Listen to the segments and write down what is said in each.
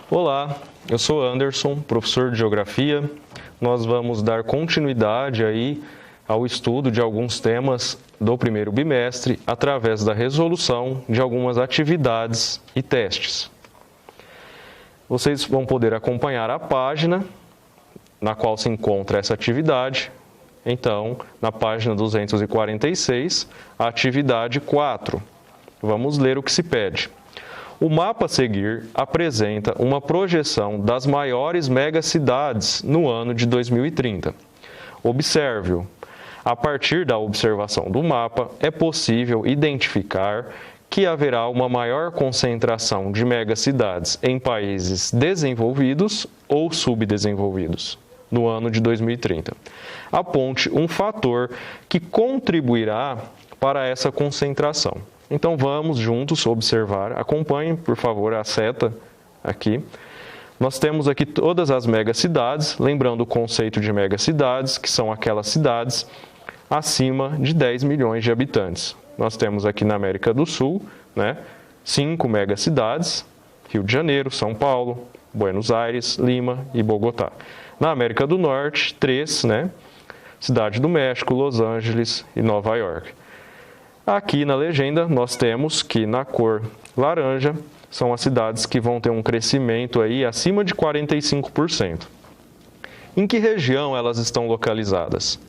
Olá, eu sou Anderson, professor de Geografia. Nós vamos dar continuidade aí ao estudo de alguns temas do primeiro bimestre através da resolução de algumas atividades e testes. Vocês vão poder acompanhar a página na qual se encontra essa atividade. Então, na página 246, a atividade 4. Vamos ler o que se pede. O mapa a seguir apresenta uma projeção das maiores megacidades no ano de 2030. Observe-o. A partir da observação do mapa, é possível identificar que haverá uma maior concentração de megacidades em países desenvolvidos ou subdesenvolvidos no ano de 2030. Aponte um fator que contribuirá para essa concentração. Então, vamos juntos observar. Acompanhem, por favor, a seta aqui. Nós temos aqui todas as megacidades, lembrando o conceito de megacidades, que são aquelas cidades acima de 10 milhões de habitantes. Nós temos aqui na América do Sul, 5 megacidades, Rio de Janeiro, São Paulo, Buenos Aires, Lima e Bogotá. Na América do Norte, 3, Cidade do México, Los Angeles e Nova York. Aqui na legenda, nós temos que na cor laranja são as cidades que vão ter um crescimento aí acima de 45%. Em que região elas estão localizadas?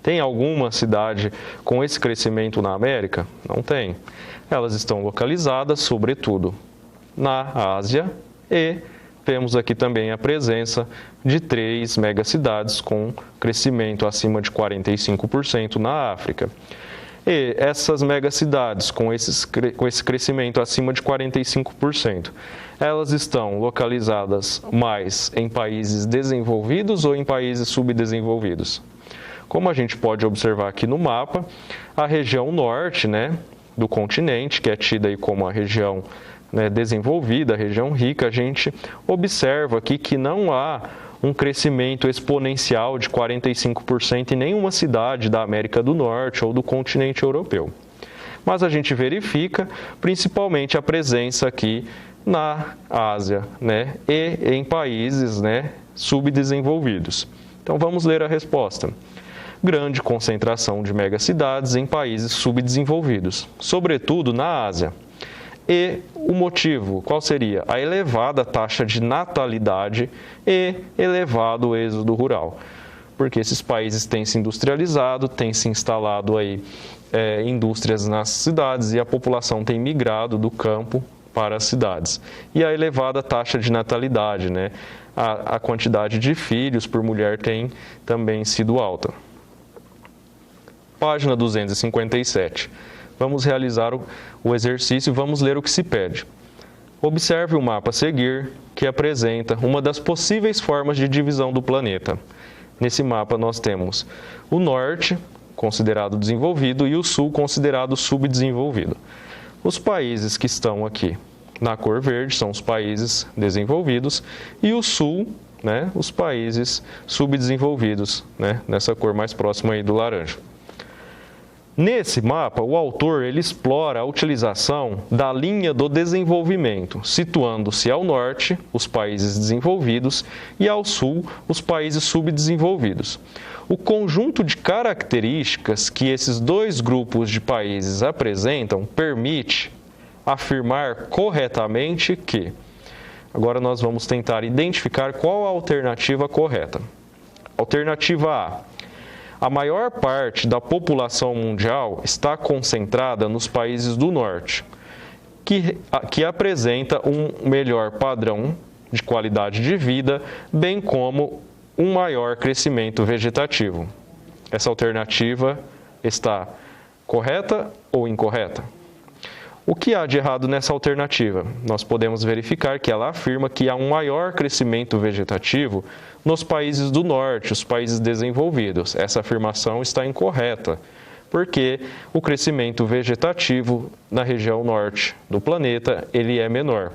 Tem alguma cidade com esse crescimento na América? Não tem. Elas estão localizadas, sobretudo, na Ásia e temos aqui também a presença de 3 megacidades com crescimento acima de 45% na África. E essas megacidades com esse crescimento acima de 45%, elas estão localizadas mais em países desenvolvidos ou em países subdesenvolvidos? Como a gente pode observar aqui no mapa, a região norte do continente, que é tida aí como a região desenvolvida, a região rica, a gente observa aqui que não há um crescimento exponencial de 45% em nenhuma cidade da América do Norte ou do continente europeu. Mas a gente verifica principalmente a presença aqui na Ásia, e em países subdesenvolvidos. Então vamos ler a resposta. Grande concentração de megacidades em países subdesenvolvidos, sobretudo na Ásia. E o motivo, qual seria? A elevada taxa de natalidade e elevado êxodo rural. Porque esses países têm se industrializado, têm se instalado aí indústrias nas cidades e a população tem migrado do campo para as cidades. E a elevada taxa de natalidade, a quantidade de filhos por mulher tem também sido alta. Página 257. Vamos realizar o exercício e vamos ler o que se pede. Observe o mapa a seguir, que apresenta uma das possíveis formas de divisão do planeta. Nesse mapa nós temos o norte, considerado desenvolvido, e o sul, considerado subdesenvolvido. Os países que estão aqui na cor verde são os países desenvolvidos e o sul, os países subdesenvolvidos, nessa cor mais próxima aí do laranja. Nesse mapa, o autor ele explora a utilização da linha do desenvolvimento, situando-se ao norte, os países desenvolvidos, e ao sul, os países subdesenvolvidos. O conjunto de características que esses dois grupos de países apresentam permite afirmar corretamente que... Agora nós vamos tentar identificar qual a alternativa correta. Alternativa A. A maior parte da população mundial está concentrada nos países do norte, que apresenta um melhor padrão de qualidade de vida, bem como um maior crescimento vegetativo. Essa alternativa está correta ou incorreta? O que há de errado nessa alternativa? Nós podemos verificar que ela afirma que há um maior crescimento vegetativo nos países do norte, os países desenvolvidos. Essa afirmação está incorreta, porque o crescimento vegetativo na região norte do planeta ele é menor.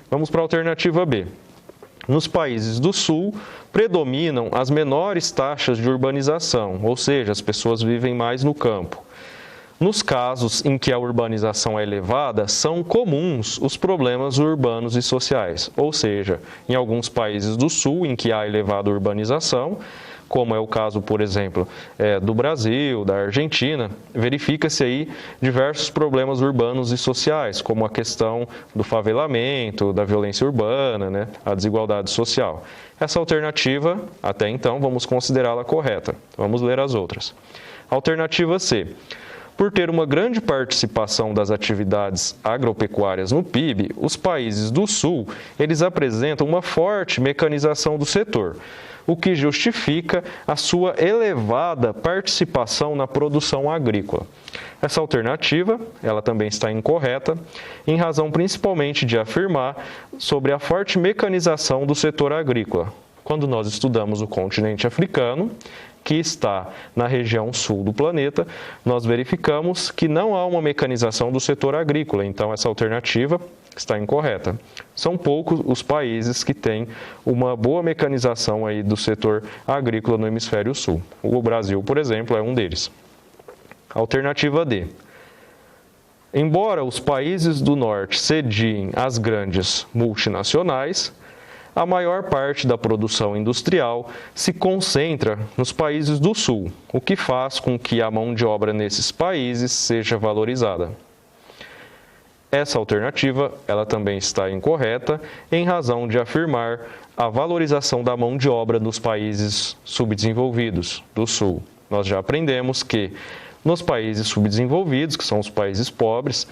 Vamos para a alternativa B. Nos países do sul, predominam as menores taxas de urbanização, ou seja, as pessoas vivem mais no campo. Nos casos em que a urbanização é elevada, são comuns os problemas urbanos e sociais, ou seja, em alguns países do sul em que há elevada urbanização, como é o caso, por exemplo, do Brasil, da Argentina, verifica-se aí diversos problemas urbanos e sociais, como a questão do favelamento, da violência urbana, né, a desigualdade social. Essa alternativa, até então, vamos considerá-la correta. Vamos ler as outras. Alternativa C. Por ter uma grande participação das atividades agropecuárias no PIB, os países do Sul, eles apresentam uma forte mecanização do setor, o que justifica a sua elevada participação na produção agrícola. Essa alternativa, ela também está incorreta, em razão principalmente de afirmar sobre a forte mecanização do setor agrícola. Quando nós estudamos o continente africano, que está na região sul do planeta, nós verificamos que não há uma mecanização do setor agrícola, então essa alternativa está incorreta. São poucos os países que têm uma boa mecanização aí do setor agrícola no hemisfério sul. O Brasil, por exemplo, é um deles. Alternativa D. Embora os países do norte cediem às grandes multinacionais, a maior parte da produção industrial se concentra nos países do sul, o que faz com que a mão de obra nesses países seja valorizada. Essa alternativa, ela também está incorreta, em razão de afirmar a valorização da mão de obra nos países subdesenvolvidos do sul. Nós já aprendemos que nos países subdesenvolvidos, que são os países pobres,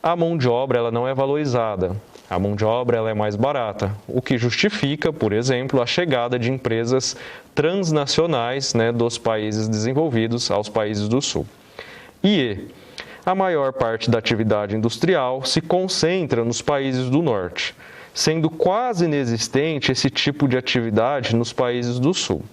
a mão de obra ela não é valorizada. A mão de obra ela é mais barata, o que justifica, por exemplo, a chegada de empresas transnacionais, né, dos países desenvolvidos aos países do sul. E a maior parte da atividade industrial se concentra nos países do norte, sendo quase inexistente esse tipo de atividade nos países do sul.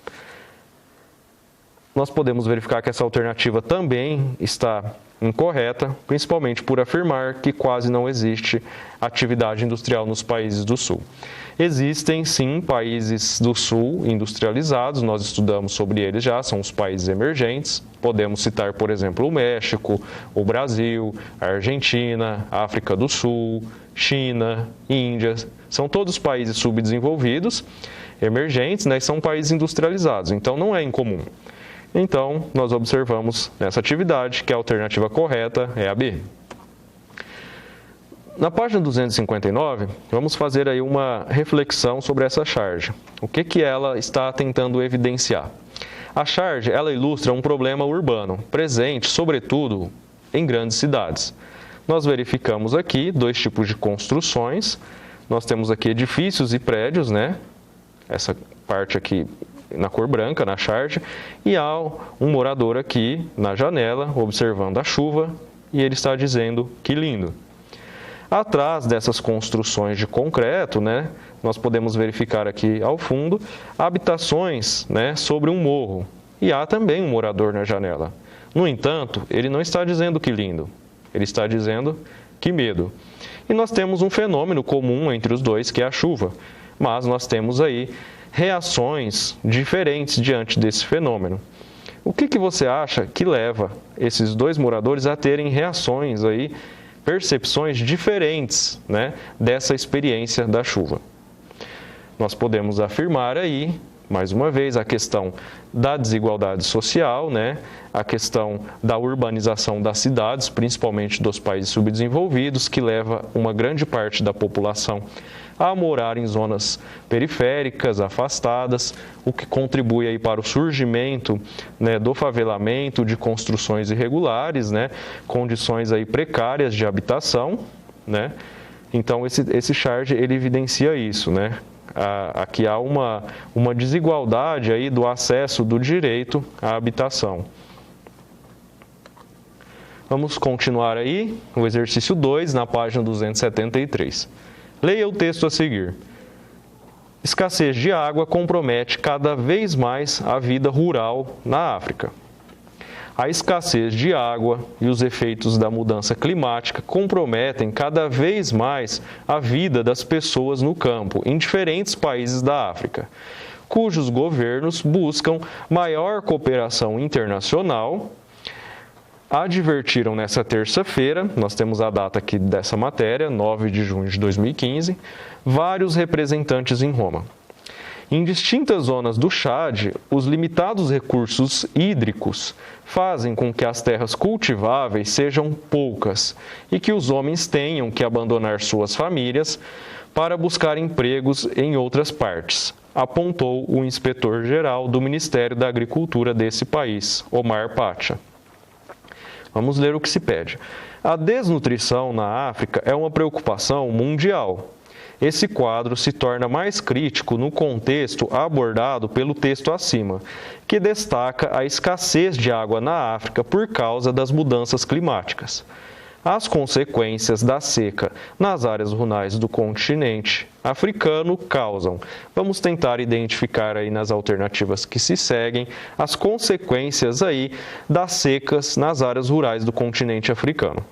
Nós podemos verificar que essa alternativa também está incorreta, principalmente por afirmar que quase não existe atividade industrial nos países do sul. Existem, sim, países do sul industrializados, nós estudamos sobre eles já, são os países emergentes. Podemos citar, por exemplo, o México, o Brasil, a Argentina, a África do Sul, China, Índia. São todos países subdesenvolvidos, emergentes, né, e são países industrializados, então não é incomum. Então, nós observamos nessa atividade que a alternativa correta é a B. Na página 259, vamos fazer aí uma reflexão sobre essa charge. O que ela está tentando evidenciar? A charge, ela ilustra um problema urbano, presente, sobretudo, em grandes cidades. Nós verificamos aqui dois tipos de construções. Nós temos aqui edifícios e prédios, né? Essa parte aqui na cor branca, na charge, e há um morador aqui na janela, observando a chuva, e ele está dizendo que lindo. Atrás dessas construções de concreto, né, nós podemos verificar aqui ao fundo habitações, né, sobre um morro, e há também um morador na janela. No entanto, ele não está dizendo que lindo, ele está dizendo que medo. E nós temos um fenômeno comum entre os dois, que é a chuva, mas nós temos aí reações diferentes diante desse fenômeno. O que você acha que leva esses dois moradores a terem reações aí, percepções diferentes, né, dessa experiência da chuva? Nós podemos afirmar aí, mais uma vez, a questão da desigualdade social, né, a questão da urbanização das cidades, principalmente dos países subdesenvolvidos, que leva uma grande parte da população a morar em zonas periféricas, afastadas, o que contribui aí para o surgimento, né, do favelamento, de construções irregulares, né, condições aí precárias de habitação, né? Então esse charge ele evidencia isso, né? Aqui há uma desigualdade aí do acesso do direito à habitação. Vamos continuar aí o exercício 2 na página 273. Leia o texto a seguir. Escassez de água compromete cada vez mais a vida rural na África. A escassez de água e os efeitos da mudança climática comprometem cada vez mais a vida das pessoas no campo, em diferentes países da África, cujos governos buscam maior cooperação internacional advertiram nessa terça-feira, nós temos a data aqui dessa matéria, 9 de junho de 2015, vários representantes em Roma. Em distintas zonas do Chad, os limitados recursos hídricos fazem com que as terras cultiváveis sejam poucas e que os homens tenham que abandonar suas famílias para buscar empregos em outras partes, apontou o inspetor-geral do Ministério da Agricultura desse país, Omar Pacha. Vamos ler o que se pede. A desnutrição na África é uma preocupação mundial. Esse quadro se torna mais crítico no contexto abordado pelo texto acima, que destaca a escassez de água na África por causa das mudanças climáticas. As consequências da seca nas áreas rurais do continente africano causam. Vamos tentar identificar aí nas alternativas que se seguem as consequências aí das secas nas áreas rurais do continente africano.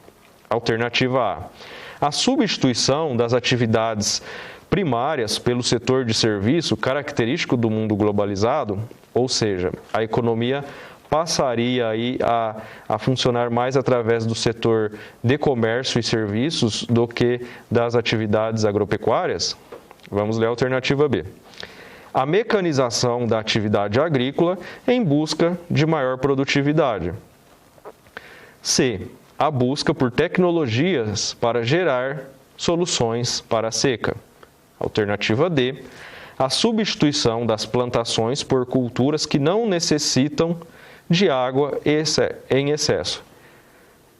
Alternativa A. A substituição das atividades primárias pelo setor de serviço característico do mundo globalizado, ou seja, a economia passaria aí a funcionar mais através do setor de comércio e serviços do que das atividades agropecuárias? Vamos ler a alternativa B. A mecanização da atividade agrícola em busca de maior produtividade. C. A busca por tecnologias para gerar soluções para a seca. Alternativa D. A substituição das plantações por culturas que não necessitam de água em excesso.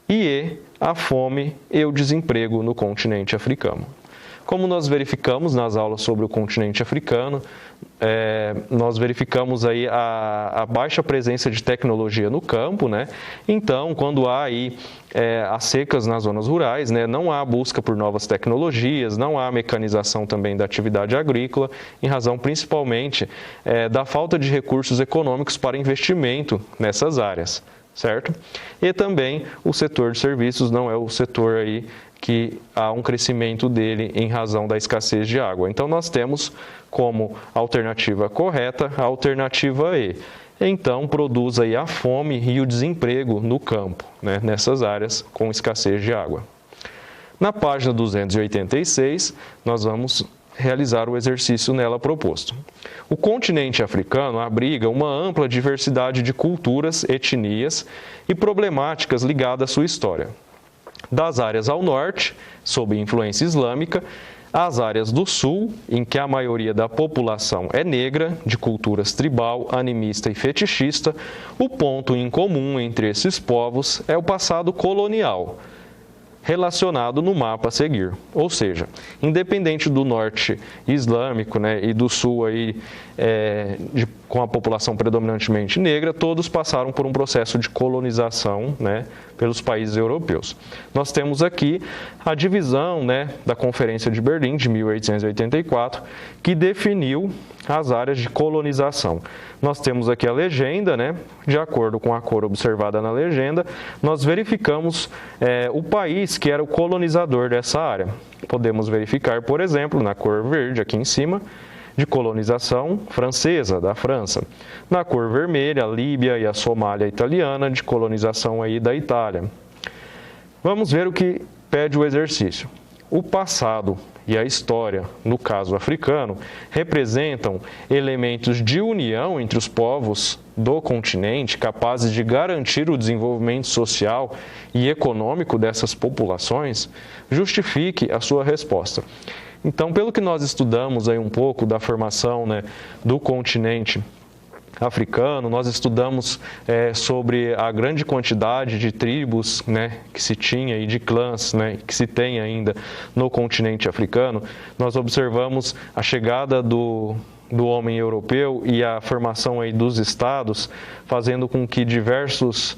E a fome e o desemprego no continente africano. Como nós verificamos nas aulas sobre o continente africano, nós verificamos aí a baixa presença de tecnologia no campo, né? Então, quando há aí as secas nas zonas rurais, né, não há busca por novas tecnologias, não há mecanização também da atividade agrícola, em razão principalmente da falta de recursos econômicos para investimento nessas áreas, certo? E também o setor de serviços não é o setor aí que há um crescimento dele em razão da escassez de água. Então, nós temos como alternativa correta a alternativa E. Então, produz aí a fome e o desemprego no campo, né, nessas áreas com escassez de água. Na página 286, nós vamos realizar o exercício nela proposto. O continente africano abriga uma ampla diversidade de culturas, etnias e problemáticas ligadas à sua história. Das áreas ao norte, sob influência islâmica, às áreas do sul, em que a maioria da população é negra, de culturas tribal, animista e fetichista, o ponto em comum entre esses povos é o passado colonial, relacionado no mapa a seguir. Ou seja, independente do norte islâmico, né, e do sul aí, com a população predominantemente negra, todos passaram por um processo de colonização, né, pelos países europeus. Nós temos aqui a divisão, né, da Conferência de Berlim de 1884, que definiu as áreas de colonização. Nós temos aqui a legenda, né? De acordo com a cor observada na legenda, nós verificamos o país que era o colonizador dessa área. Podemos verificar, por exemplo, na cor verde aqui em cima, de colonização francesa, da França. Na cor vermelha, a Líbia e a Somália italiana, de colonização aí da Itália. Vamos ver o que pede o exercício. O passado e a história, no caso africano, representam elementos de união entre os povos do continente capazes de garantir o desenvolvimento social e econômico dessas populações? Justifique a sua resposta. Então, pelo que nós estudamos aí um pouco da formação, né, do continente africano, nós estudamos sobre a grande quantidade de tribos, né, que se tinha e de clãs, né, que se tem ainda no continente africano. Nós observamos a chegada do homem europeu e a formação aí dos estados, fazendo com que diversas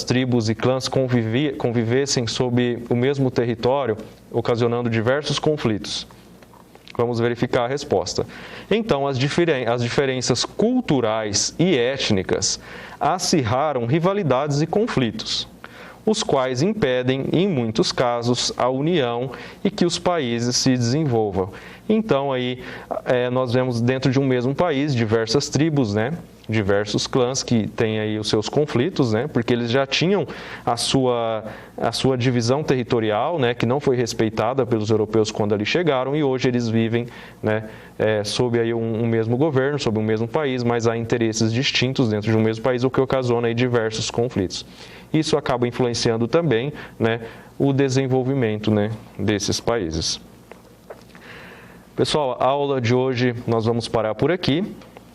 tribos e clãs convivessem sob o mesmo território, ocasionando diversos conflitos. Vamos verificar a resposta. Então, as diferenças culturais e étnicas acirraram rivalidades e conflitos. os quais impedem, em muitos casos, a união e que os países se desenvolvam. Então, aí, nós vemos dentro de um mesmo país diversas tribos, né? Diversos clãs que têm aí os seus conflitos, né? Porque eles já tinham a sua divisão territorial, né? Que não foi respeitada pelos europeus quando ali chegaram, e hoje eles vivem, né? Sob aí um mesmo governo, sob um mesmo país, mas há interesses distintos dentro de um mesmo país, o que ocasiona aí diversos conflitos. Isso acaba influenciando também, né? O desenvolvimento, né? Desses países. Pessoal, a aula de hoje nós vamos parar por aqui.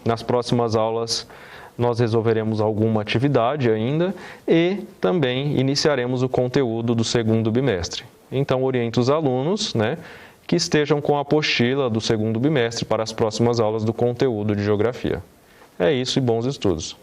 Nas próximas aulas nós resolveremos alguma atividade ainda e também iniciaremos o conteúdo do segundo bimestre. Então, oriento os alunos, né, que estejam com a apostila do segundo bimestre para as próximas aulas do conteúdo de Geografia. É isso e bons estudos!